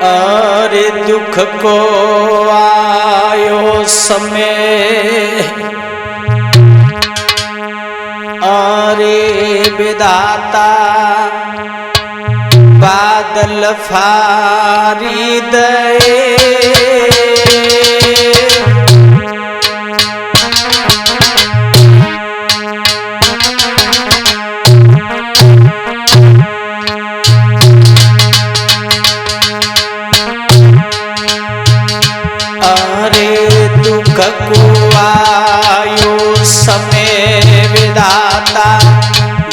अरे दुख को आयो समय, अरे विधाता बादल फारी दे। दुख को आयो समय विधाता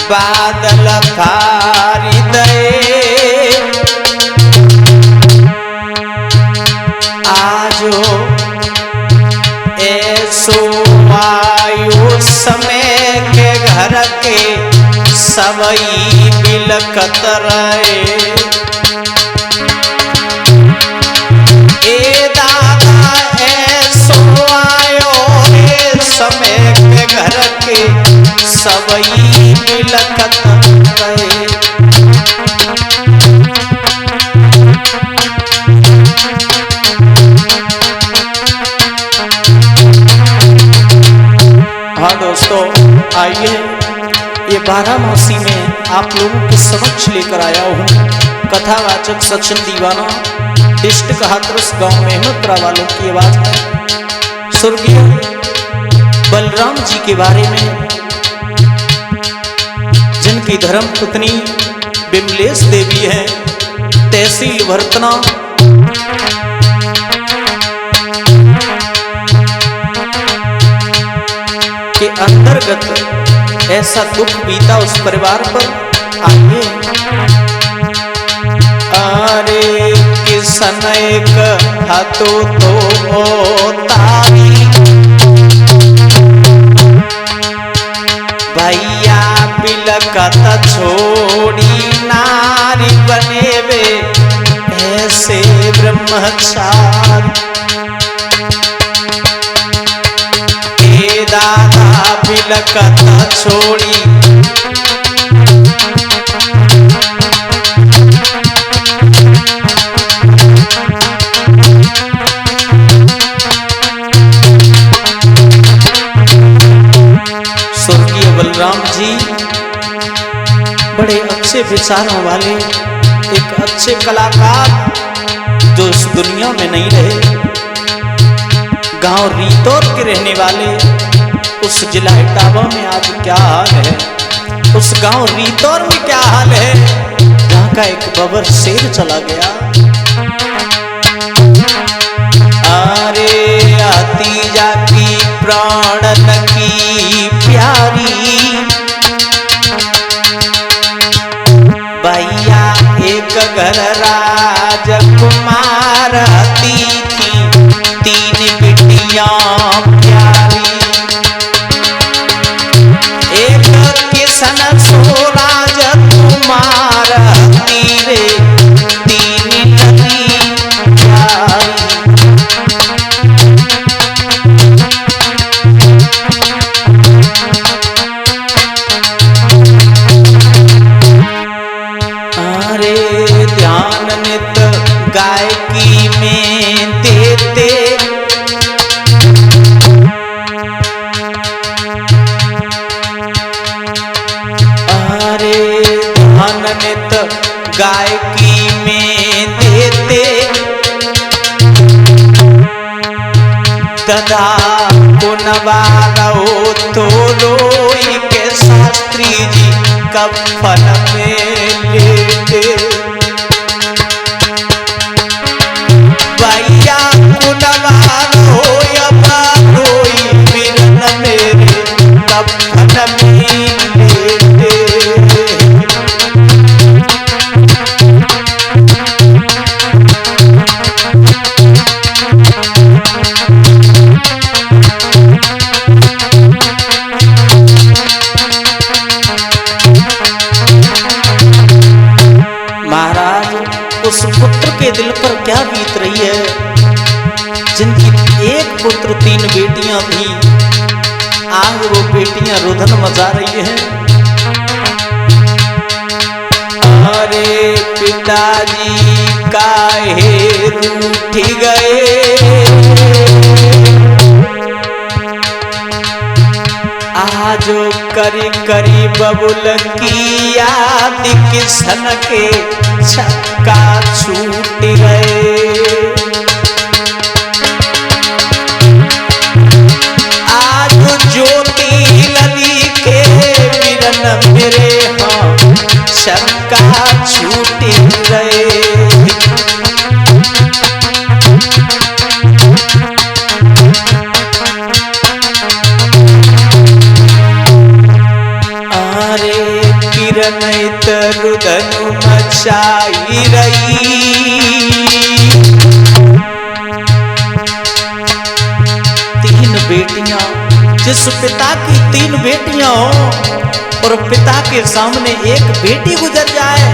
बादल फारी दे। आजो ऐसो आयो समय के घर के सबई बिलखत रहे। समय के घर के सबई बिलखत रहे। हाँ दोस्तों, आइए ये 12 मासी में आप लोगों के समक्ष लेकर आया हूँ कथावाचक सचिन दीवाना डिस्ट कहात्रस गांव मेहमतपुरा वालों की आवाज में स्वर्गीय बलराम जी के बारे में, जिनकी धर्म पत्नी बिमलेश देवी है, तहसील भरतना। के अंतर्गत ऐसा दुख बीता उस परिवार पर। आइए अरे किसन एक हाथों तो तारी, भैया बिलखत छोड़ी नारी बनेवे ऐसे ब्रह्मचारी। हे दादा बिलखत छोड़ी, स्वर्गीय बलराम जी बड़े अच्छे विचारों वाले एक अच्छे कलाकार जो इस दुनिया में नहीं रहे। गांव रीतौर के रहने वाले उस जिला इटावा में आज क्या हाल है, उस गांव रीतौर में क्या हाल है, जहां का एक बबर शेर चला गया। अरे आती जाती प्राणन की प्यारी, भैया एक घर राजकुमार हती थी, 3 बिटियां प्यारी। एक किसन सो राजकुमार हती रे, 3 नदी प्यारी। ध्यान नित गायकी में देते, अरे ध्यान नित गायकी में देते, ददा पुनवालो तो रोई के शास्त्री जी कफन में लेते। भैया कुनवालो रोई बिरन मेरे कफन में लेते। उस पुत्र के दिल पर क्या बीत रही है, जिनकी एक पुत्र 3 बेटियां थी, आज वो बेटियां रुदन मचा रही हैं। अरे पिताजी काहे रूठ गए। आजो करी करी बबुल की याद किसन के छक्का छूट गए। आज ज्योति नदी के बिरन मेरे हाँ छक्का छूट गए। रुदन मचाई रही। तीन बेटियां, जिस पिता की तीन बेटियां हो और पिता के सामने एक बेटी गुजर जाए।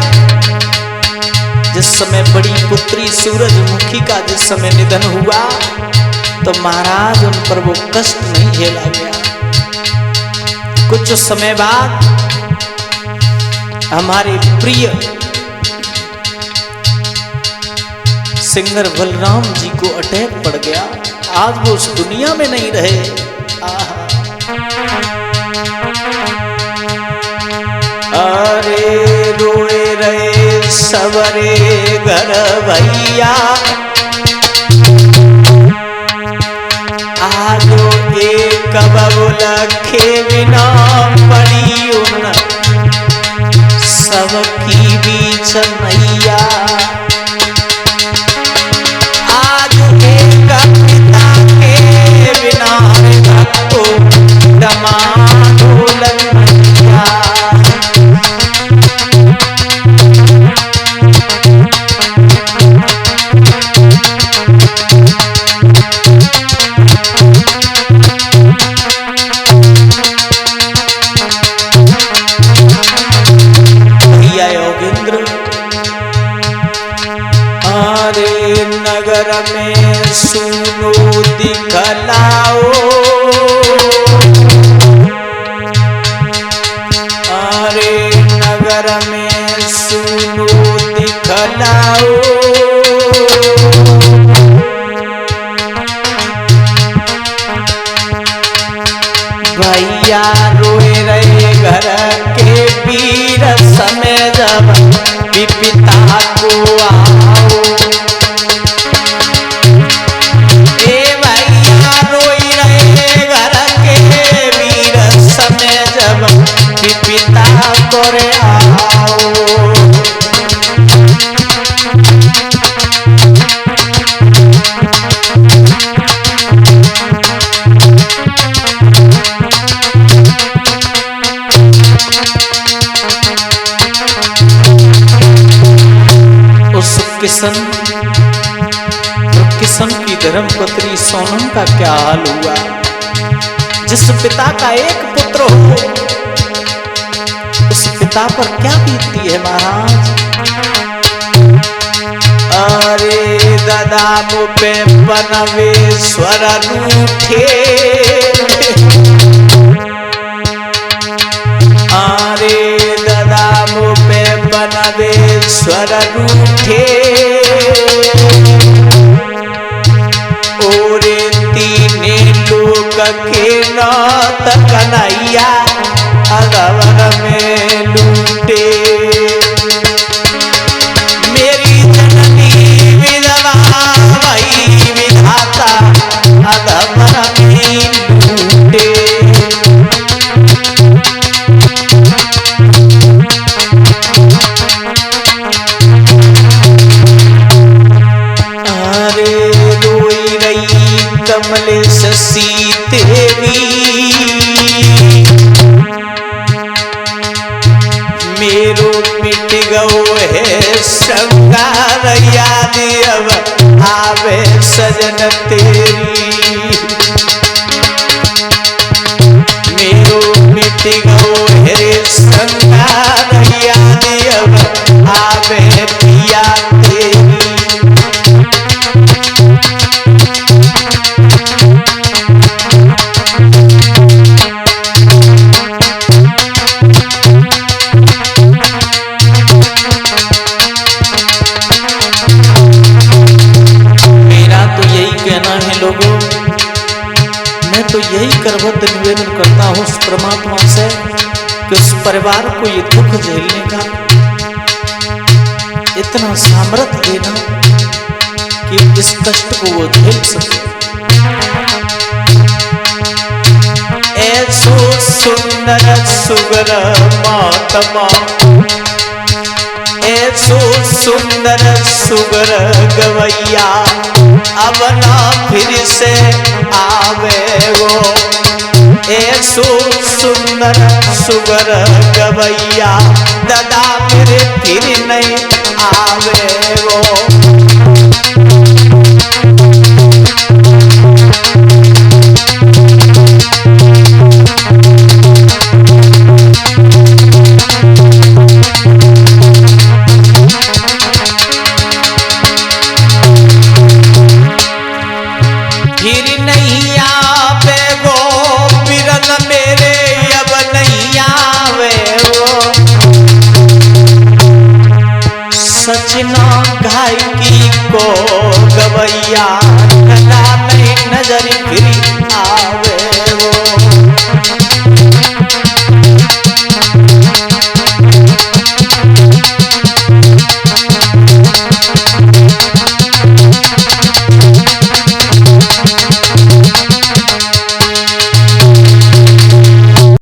जिस समय बड़ी पुत्री सूरजमुखी का जिस समय निधन हुआ तो महाराज उन पर वो कष्ट नहीं झेला गया। कुछ समय बाद हमारे प्रिय सिंगर बलराम जी को अटैक पड़ गया। आज वो उस दुनिया में नहीं रहे। अरे रोए रहे सवरे घर भैया। आजो एक बबुल के बिना पड़ी उन सबकी बीच नैया। आज एक पिता के बिना भक्तो डमाडोलन नैया। नगर में सुनो दिखलाओ। अरे नगर में सुनो दिखलाओ। भैया रोए रहे घर के वीर समय जब पिता को आओ। पिता करे आओ। उस किशन की धर्मपत्नी सोनम का क्या हाल हुआ। जिस पिता का एक पुत्र हो उस पिता पर क्या बीतती है महाराज। अरे दादा मुझे बनवेश्वर रूठे। अरे दादा मुझे बनवेश्वर रूठे। ओरे तीने लोग के नाथ कन्हैया अगवर में लूटे। मेरी जननी विधवा भाई विधाता अगवर में लूटे। अरे रोई रही कमलेश सीतेवी। मेरो मिट गओ है श्रृंगार याद अब आवे सजन तेरी। मेरो मिट गओ है श्रृंगार याद अब आवे पिया तेरी। उस परमात्मा से कि उस परिवार को ये दुख झेलने का इतना सामर्थ्य देना कि इस कष्ट को वो झेल सके। ऐसो सुंदर सुगर महात्मा, ऐसो सुंदर सुगर गवैया, अब ना फिर से आवे वो। ऐसो सुंदर सुगर गवैया, दादा मेरे फिर नहीं आवे वो। सचना घायकी को गवैया, दादा नहीं नजर फिरी